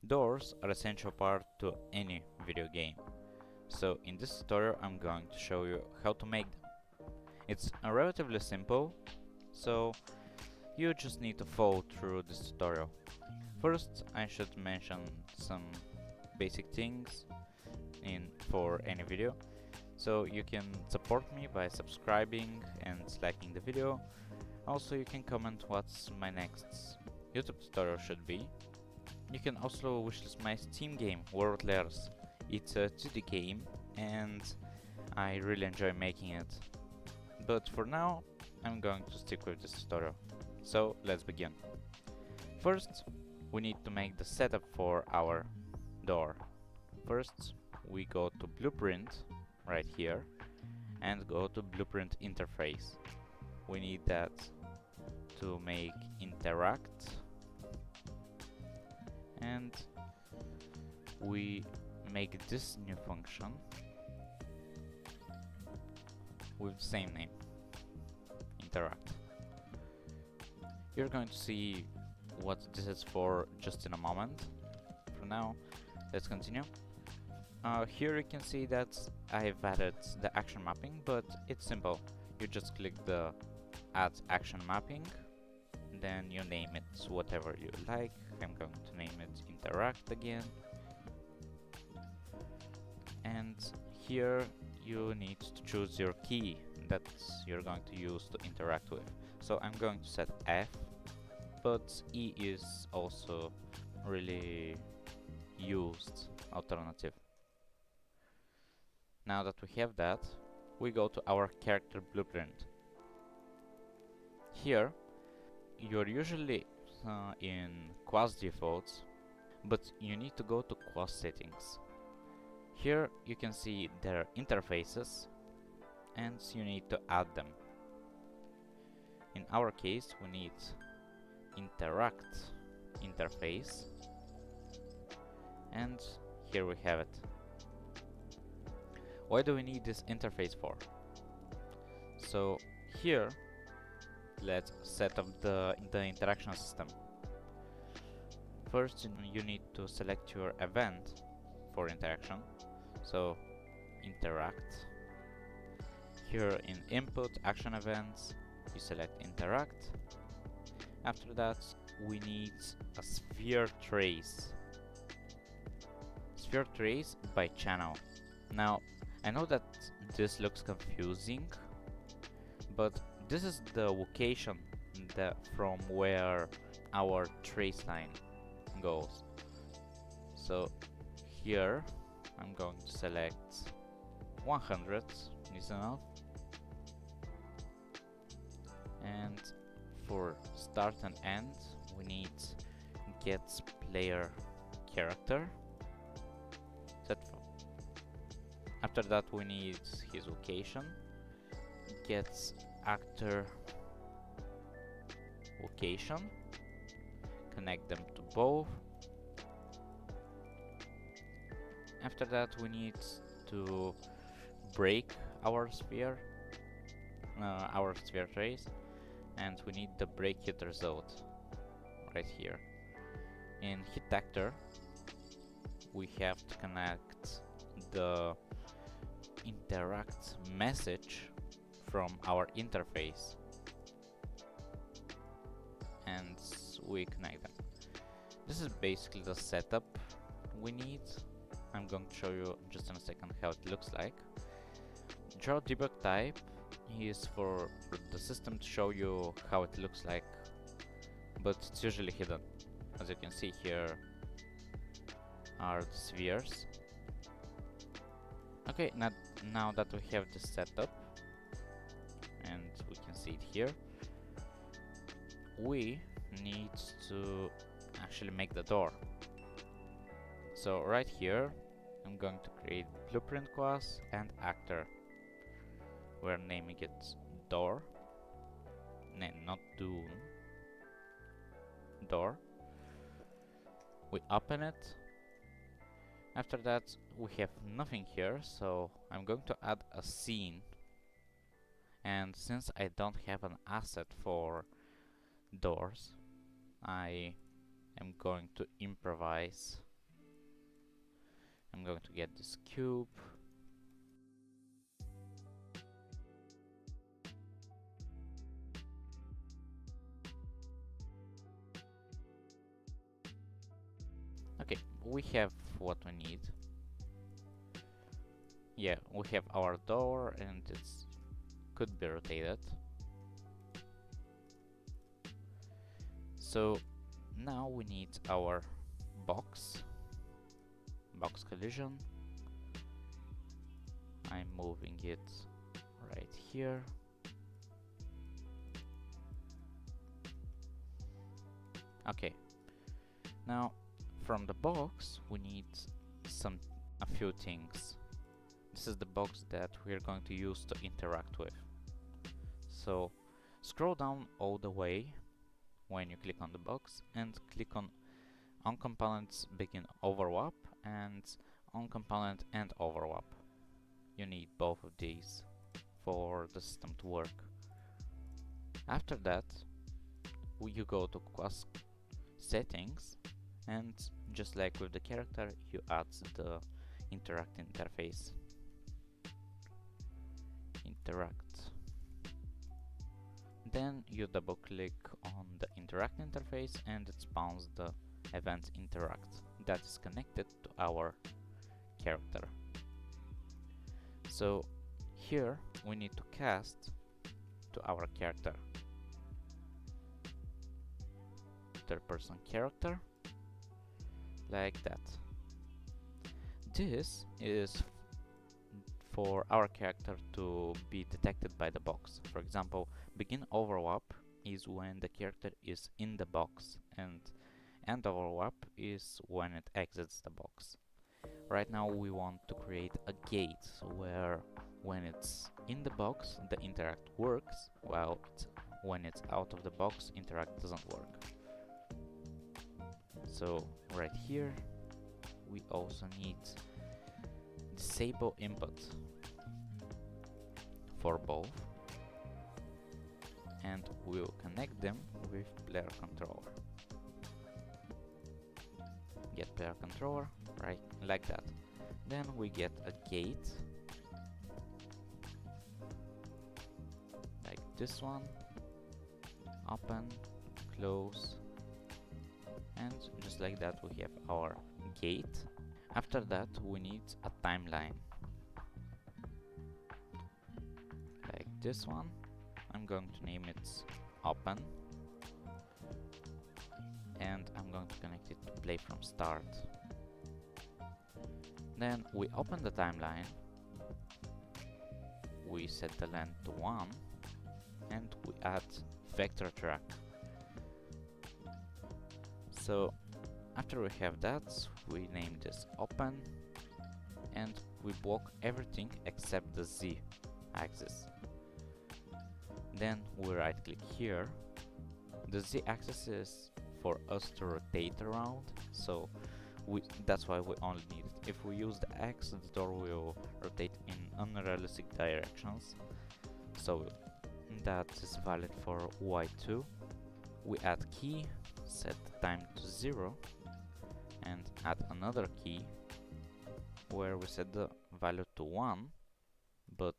Doors are essential part to any video game. So in this tutorial I'm going to show you how to make them. It's relatively simple, so you just need to follow through this tutorial. First, I should mention some basic things for any video. So you can support me by subscribing and liking the video. Also, you can comment what's my next YouTube tutorial should be. You can also wishlist my Steam game, World Layers. It's a 2D game and I really enjoy making it. But for now, I'm going to stick with this tutorial. So let's begin. First, we need to make the setup for our door. First, we go to Blueprint, right here, and go to Blueprint Interface. We need that to make interact, and we make this new function with the same name, interact. You're going to see what this is for just in a moment. For now, let's continue. Here you can see that I've added the action mapping, but it's simple. You just click the add action mapping, then you name it whatever you like. I'm going to name it interact again. And here you need to choose your key that you're going to use to interact with. So I'm going to set F, but E is also really used alternative. Now that we have that, we go to our character blueprint. Here, you're usually in class defaults, but you need to go to class settings. Here you can see their interfaces, and you need to add them. In our case, we need interact interface, and here we have it. Why do we need this interface for? So here, let's set up the interaction system. First, you need to select your event for interaction. So interact. Here in input action events, you select interact. After that, we need a sphere trace. Sphere trace by channel. Now, I know that this looks confusing, but this is the location from where our trace line goes. So here I'm going to select 100 is enough, and for start and end we need get player character. After that we need his location, gets actor location, connect them to both. After that we need to break our sphere trace, and we need the break hit result right here. In hit actor we have to connect the interact message from our interface, and we connect them. This is basically the setup we need. I'm going to show you just in a second how it looks like. Draw debug type is for the system to show you how it looks like, but it's usually hidden. As you can see, here are the spheres. Okay, now that we have this setup, and we can see it here, we need to actually make the door. So right here, I'm going to create blueprint class and actor. We're naming it door, not Dune, door. We open it. After that, we have nothing here, so I'm going to add a scene. And since I don't have an asset for doors, I am going to improvise I'm going to get this cube. Okay, we have what we need. Yeah, we have our door and it's could be rotated. So now we need our box collision. I'm moving it right here. Okay, now from the box we need a few things. This is the box that we're going to use to interact with. So scroll down all the way when you click on the box and click on components begin overlap and on component end overlap. You need both of these for the system to work. After that, you go to class settings, and just like with the character, you add the interact interface. Interact. Then you double click on the interact interface and it spawns the event interact that is connected to our character. So here we need to cast to our character. Third person character, like that. This is for our character to be detected by the box. For example, begin overlap is when the character is in the box, and end overlap is when it exits the box. Right now we want to create a gate where when it's in the box the interact works, while when it's out of the box interact doesn't work. So right here we also need disable input for both, and we'll connect them with player controller. Get player controller, right, like that. Then we get a gate like this one, open, close, and just like that we have our gate. After that we need a timeline like this one. I'm going to name it open, and I'm going to connect it to play from start. Then we open the timeline, we set the length to 1, and we add vector track. So after we have that, we name this open, and we block everything except the Z axis. Then we right click here. The Z axis is for us to rotate around, so that's why we only need it. If we use the X, the door will rotate in unrealistic directions, so that is valid for Y2. We add key, set the time to 0, and add another key where we set the value to 1, but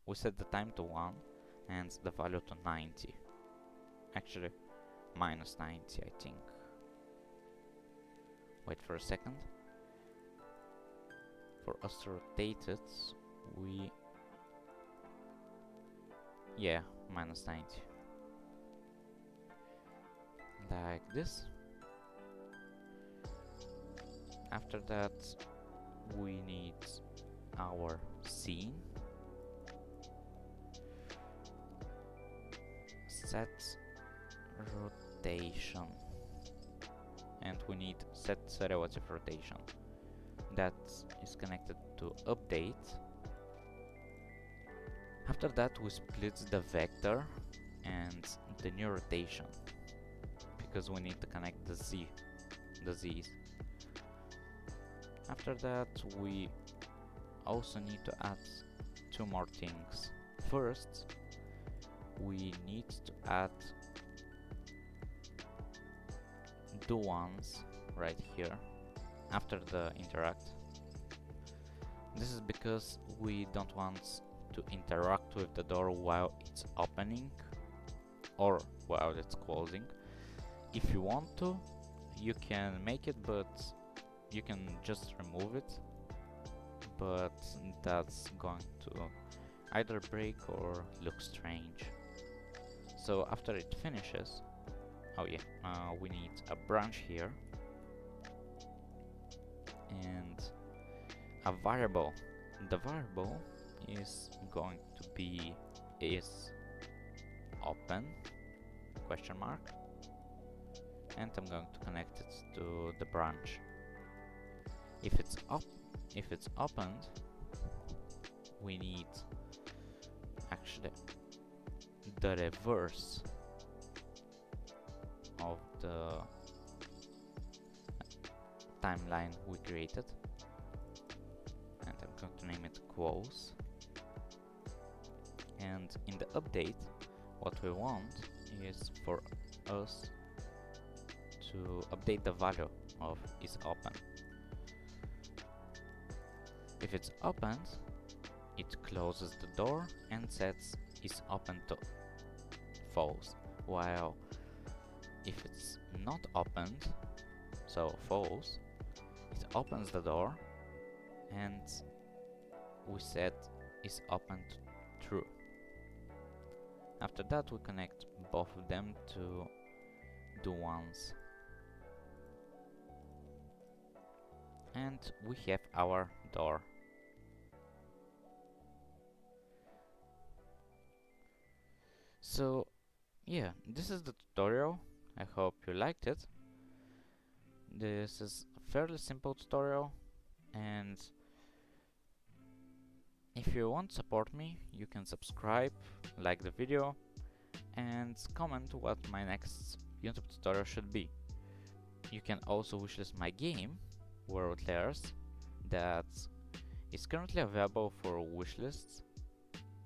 we set the time to 1 and the value to 90. Actually, minus 90, I think. Wait for a second. For us to rotate it, minus 90. Like this. After that, we need our scene. Set rotation, and we need set relative rotation. That is connected to update. After that we split the vector and the new rotation, because we need to connect the Z's. After that we also need to add two more things. First, we need to add do ones right here after the interact. This is because we don't want to interact with the door while it's opening or while it's closing. If you want to, you can make it, but you can just remove it, but that's going to either break or look strange. So after it finishes, oh yeah, we need a branch here and a variable. The variable is going to be is open question mark, and I'm going to connect it to the branch. If it's opened, we need actually the reverse of the timeline we created, and I'm going to name it quos. And in the update, what we want is for us to update the value of is open. If it's opened, it closes the door and sets is open to false, while if it's not opened, so false, it opens the door and we set is open to true. After that, we connect both of them to do once, and we have our door. So yeah, this is the tutorial. I hope you liked it. This is a fairly simple tutorial, and if you want to support me, you can subscribe, like the video, and comment what my next YouTube tutorial should be. You can also wishlist my game, World Layers, that is currently available for wishlists,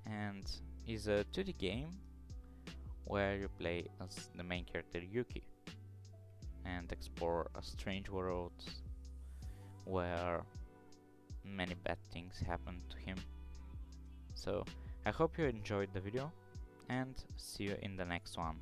and is a 2D game where you play as the main character Yuki and explore a strange world where many bad things happen to him. So I hope you enjoyed the video, and see you in the next one.